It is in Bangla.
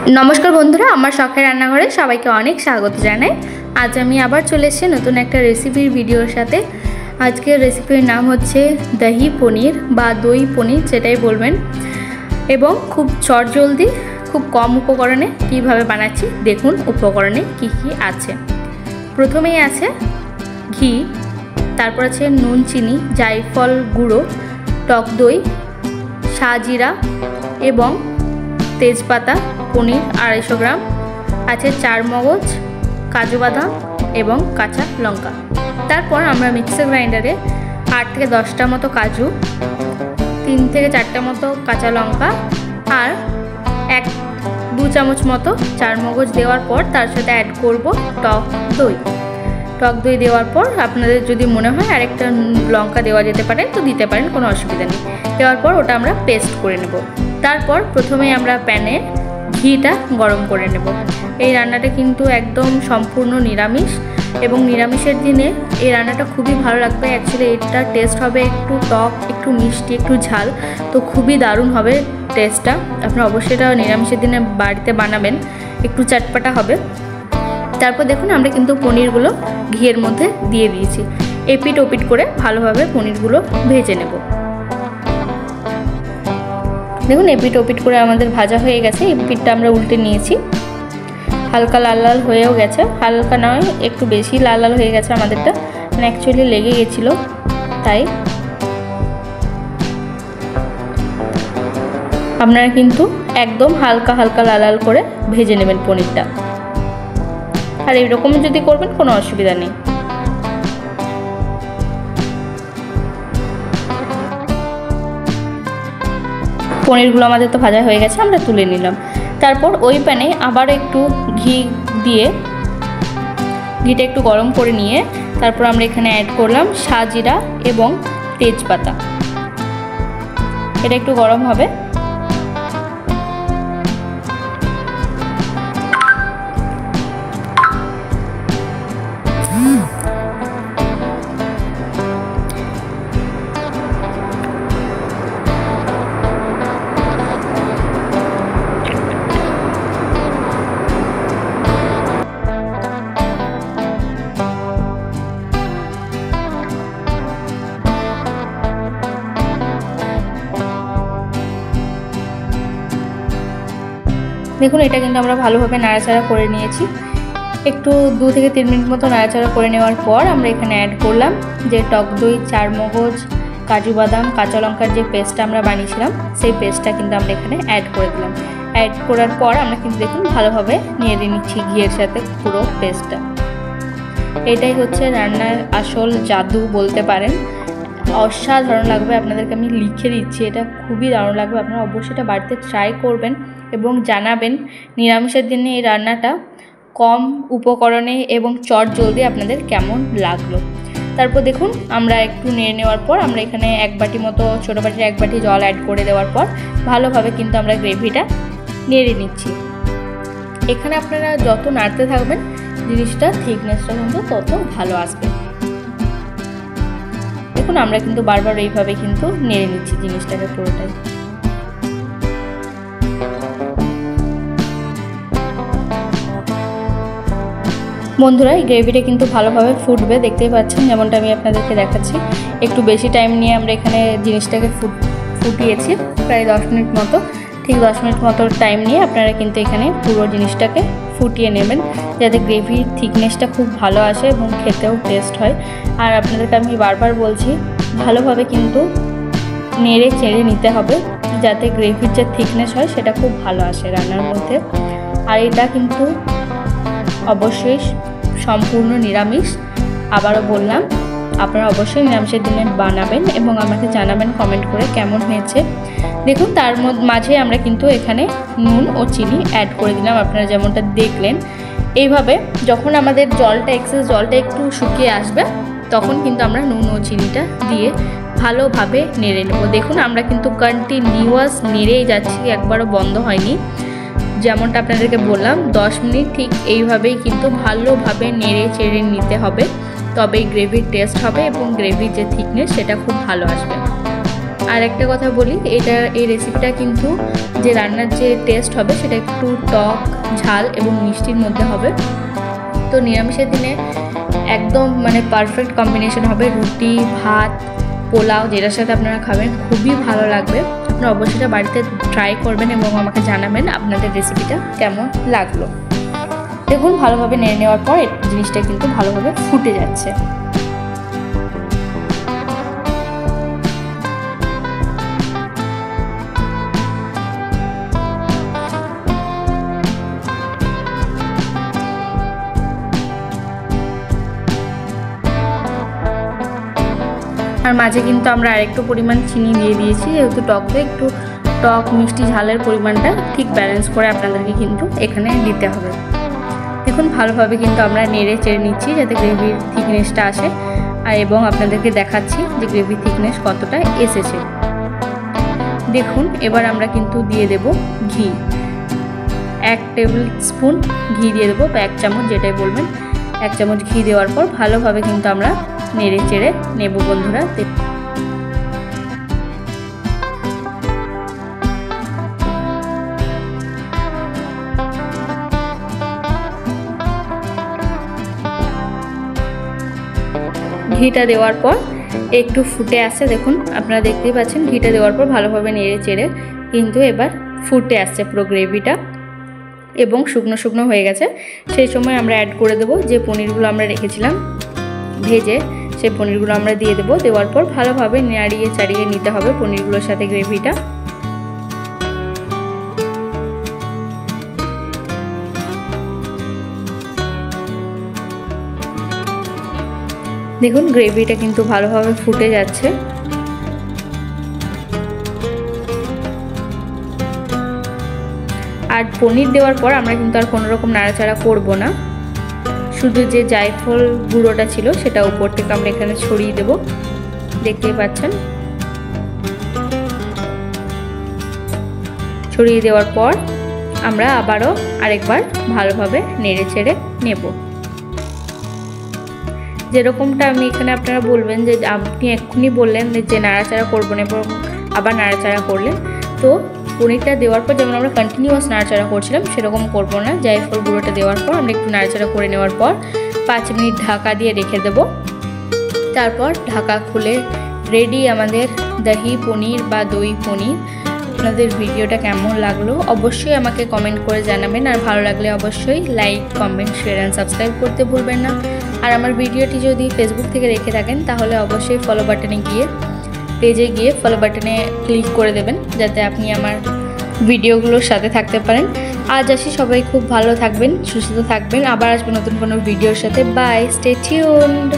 नमस्कार बंधुरा आमार शखेर रान्नाघरे सबाइके अनेक स्वागत जानाई। आज आमी आबार चले एसेछि नतुन एकटा रेसिपिर भिडियोर साथे। आजकेर रेसिपिर नाम हच्छे दही पनीर बा दई पनीर जेटाई बोलबेन एबं खूब चटजलदी खूब कम उपकरणे किभाबे बानाচ্ছি देखुन उपकरणे की आछे। प्रथमेई आछे घी, तारपर आछे नुन चिनी जायफल गुड़ो टक दई शाहजिरा एबं तेजपाता पनीर 250 ग्राम आछे चारमगज काजू बादाम एवं काँचा लंका। तारपर आमरा मिक्सार ग्राइंडारे 8 থেকে 10टा मतो काजू 3 থেকে 4टा मतो काँचा लंका और 1-2 चामच मतो चारमगज देওয়ার পর तार साथे ऐड करब टक दई देওয়ার পর আপনাদের যদি মনে হয় আরেকটা লঙ্কা দেওয়া যেতে পারে তো দিতে পারেন, কোনো অসুবিধা নেই। দেওয়ার পর ওটা আমরা পেস্ট করে নেব। তারপর প্রথমেই আমরা প্যানে ঘিটা গরম করে নেব। এই রান্নাটা কিন্তু একদম সম্পূর্ণ নিরামিষ এবং নিরামিষের দিনে এই রান্নাটা খুবই ভালো লাগবে। অ্যাকচুয়ালি এটা টেস্ট হবে একটু টক, একটু মিষ্টি, একটু ঝাল, তো খুবই দারুণ হবে টেস্টটা। আপনারা অবশ্যই এটা নিরামিষের দিনে বাড়িতে বানাবেন, একটু চটপটা হবে। তারপর দেখুন আমরা কিন্তু পনিরগুলো ঘিয়ের মধ্যে দিয়ে দিয়েছি। এপিট ওপিট করে ভালোভাবে পনিরগুলো ভেজে নেব। দেখুন এপিট ওপিট করে আমাদের ভাজা হয়ে গেছে। এপিটটা আমরা উল্টে নিয়েছি, হালকা লাল লাল হয়েও গেছে, হালকা নয় একটু বেশি লাল লাল হয়ে গেছে আমাদেরটা, মানে অ্যাকচুয়ালি লেগে গেছিলো তাই। আপনারা কিন্তু একদম হালকা হালকা লাল লাল করে ভেজে নেবেন পনিরটা, আর এইরকম যদি করবেন কোনো অসুবিধা নেই। পনিরগুলো আমাদের তো ভাজা হয়ে গেছে, আমরা তুলে নিলাম। তারপর ওই প্যানে আবার একটু ঘি দিয়ে ঘিটা একটু গরম করে নিয়ে তারপর আমরা এখানে অ্যাড করলাম শাহজিরা এবং তেজপাতা। এটা একটু গরম হবে। দেখুন এটা কিন্তু আমরা ভালোভাবে নাড়াচাড়া করে নিয়েছি। একটু 2 থেকে 3 মিনিট মতো নাড়াচাড়া করে নেওয়ার পর আমরা এখানে অ্যাড করলাম যে টক দই, চারমগজ, কাজু বাদাম, কাঁচা লঙ্কার যে পেস্টটা আমরা বানিয়েছিলাম সেই পেস্টটা কিন্তু আমরা এখানে অ্যাড করে দিলাম। অ্যাড করার পর আমরা কিন্তু দেখুন ভালোভাবে নেড়ে নিচ্ছি ঘিয়ের সাথে পুরো পেস্টটা। এটাই হচ্ছে রান্নার আসল জাদু বলতে পারেন। অসাধারণ লাগবে, আপনাদেরকে আমি লিখে দিচ্ছি, এটা খুবই দারুণ লাগবে। আপনারা অবশ্যই এটা বাড়িতে ট্রাই করবেন এবং জানাবেন নিরামিষের দিনে এই রান্নাটা কম উপকরণে এবং চটজলদি আপনাদের কেমন লাগলো। তারপর দেখুন আমরা একটু নেড়ে নেওয়ার পর আমরা এখানে 1 বাটি মতো, ছোটো বাটির 1 বাটি জল অ্যাড করে দেওয়ার পর ভালোভাবে কিন্তু আমরা গ্রেভিটা নেড়ে নিচ্ছি। এখানে আপনারা যত নাড়তে থাকবেন জিনিসটা থিকনেসটা কিন্তু তত ভালো আসবে। দেখুন আমরা কিন্তু বারবার এইভাবে কিন্তু নেড়ে নিচ্ছি জিনিসটাকে পুরোটাই। বন্ধুরা এই গ্রেভিটা কিন্তু ভালোভাবে ফুটবে, দেখতেই পাচ্ছেন যেমনটা আমি আপনাদেরকে দেখাচ্ছি। একটু বেশি টাইম নিয়ে আমরা এখানে জিনিসটাকে ফুটিয়েছি, প্রায় 10 মিনিট মতো। ঠিক 10 মিনিট মতো টাইম নিয়ে আপনারা কিন্তু এখানে পুরো জিনিসটাকে ফুটিয়ে নেবেন যাতে গ্রেভির থিকনেসটা খুব ভালো আসে এবং খেতেও টেস্ট হয়। আর আপনাদেরকে আমি বারবার বলছি ভালোভাবে কিন্তু নেড়ে চেড়ে নিতে হবে যাতে গ্রেভির যে থিকনেস হয় সেটা খুব ভালো আসে রান্নার মধ্যে। আর এটা কিন্তু অবশ্যই সম্পূর্ণ নিরামিষ। আবারও বললাম আপনারা অবশ্যই নিরামিষের দিনে বানাবেন এবং আমাকে জানাবেন কমেন্ট করে কেমন হয়েছে। দেখুন তার মাঝে আমরা কিন্তু এখানে নুন ও চিনি অ্যাড করে দিলাম, আপনারা যেমনটা দেখলেন। এইভাবে যখন আমাদের এক্সেস জলটা একটু শুকিয়ে আসবে তখন কিন্তু আমরা নুন ও চিনিটা দিয়ে ভালোভাবে নেড়ে নেব। দেখুন আমরা কিন্তু কন্টিনিউয়াস নেড়েই যাচ্ছি, একবারও বন্ধ হয়নি। যেমনটা আপনাদেরকে বললাম 10 মিনিট ঠিক এইভাবেই কিন্তু ভালোভাবে নেড়ে চেড়ে নিতে হবে, তবেই গ্রেভির টেস্ট হবে এবং গ্রেভির যে থিকনেস সেটা খুব ভালো আসবে। আর একটা কথা বলি, এই রেসিপিটা কিন্তু যে রান্নার যে টেস্ট হবে সেটা একটু টক, ঝাল এবং মিষ্টির মধ্যে হবে। তো নিরামিষের দিনে একদম মানে পারফেক্ট কম্বিনেশন হবে। রুটি, ভাত, পোলাও যেটার সাথে আপনারা খাবেন খুবই ভালো লাগবে। আপনারা অবশ্যই এটা বাড়িতে ট্রাই করবেন এবং আমাকে জানাবেন আপনাদের রেসিপিটা কেমন লাগলো। দেখুন ভালোভাবে নেড়ে নেওয়ার পর জিনিসটা কিন্তু ভালোভাবে ফুটে যাচ্ছে। আর মাঝে কিন্তু আমরা আরেকটু পরিমাণ চিনি দিয়ে দিয়েছি, যেহেতু টকটা একটু টক মিষ্টি ঝালের পরিমাণটা ঠিক ব্যালেন্স করে আপনাদেরকে কিন্তু এখানে দিতে হবে। দেখুন ভালোভাবে কিন্তু আমরা নেড়ে চেড়ে নিচ্ছি যাতে গ্রেভির থিকনেসটা আসে, আর এবং আপনাদেরকে দেখাচ্ছি যে গ্রেভির থিকনেস কতটা এসেছে। দেখুন এবার আমরা কিন্তু দিয়ে দেব ঘি, 1 টেবিল স্পুন ঘি দিয়ে দেবো বা 1 চামচ যেটাই বলবেন। 1 চামচ ঘি দেওয়ার পর ভালোভাবে কিন্তু আমরা নেড়ে চেড়ে নেব বন্ধুরা। ঘিটা দেওয়ার পর একটু ফুটে আসছে, দেখুন আপনারা দেখতেই পাচ্ছেন ঘিটা দেওয়ার পর ভালোভাবে নেড়ে চেড়ে কিন্তু এবার ফুটে আসছে পুরো গ্রেভিটা এবং শুকনো শুকনো হয়ে গেছে। সেই সময় আমরা অ্যাড করে দেবো যে পনিরগুলো আমরা রেখেছিলাম ভেজে, সেই পনিরগুলো আমরা দিয়ে দেবো। দেওয়ার পর ভালোভাবে নাড়িয়ে চাড়িয়ে নিতে হবে পনিরগুলোর সাথে গ্রেভিটা। দেখুন গ্রেভিটা কিন্তু ভালোভাবে ফুটে যাচ্ছে। আর পনির দেওয়ার পর আমরা কিন্তু আর কোনো রকম নাড়াচাড়া করব না, শুধু যে জায়ফল গুঁড়োটা ছিল সেটা উপর থেকে আমরা এখানে ছড়িয়ে দেব, দেখতেই পাচ্ছেন। ছড়িয়ে দেওয়ার পর আমরা আবারও আরেকবার ভালোভাবে নেড়ে চেড়ে নেব। যেরকমটা আমি এখানে আপনারা বলবেন যে আপনি এক্ষুনি বললেন যে নাড়াচাড়া করবো না এবং আবার নাড়াচাড়া করলেন, তো পনিরটা দেওয়ার পর যেমন আমরা কন্টিনিউয়াস নাড়াচাড়া করছিলাম সেরকম করব না। জায়ফল গুঁড়োটা দেওয়ার পর আমরা একটু নাড়াচাড়া করে নেওয়ার পর 5 মিনিট ঢাকা দিয়ে রেখে দেব। তারপর ঢাকা খুলে রেডি আমাদের দহি পনির বা দই পনির। আপনাদের ভিডিওটা কেমন লাগলো অবশ্যই আমাকে কমেন্ট করে জানাবেন, আর ভালো লাগলে অবশ্যই like, comment, share and subscribe করতে ভুলবেন না। আর আমার ভিডিওটি যদি ফেসবুক থেকে দেখে থাকেন তাহলে অবশ্যই ফলো বাটনে গিয়ে পেজে গিয়ে ফলো বাটনে ক্লিক করে দেবেন যাতে আপনি আমার ভিডিওগুলোর সাথে থাকতে পারেন। আজ আসি, সবাই খুব ভালো থাকবেন, সুস্থ থাকবেন, আবার আসবো নতুন কোনো ভিডিওর সাথে। Bye, stay tuned.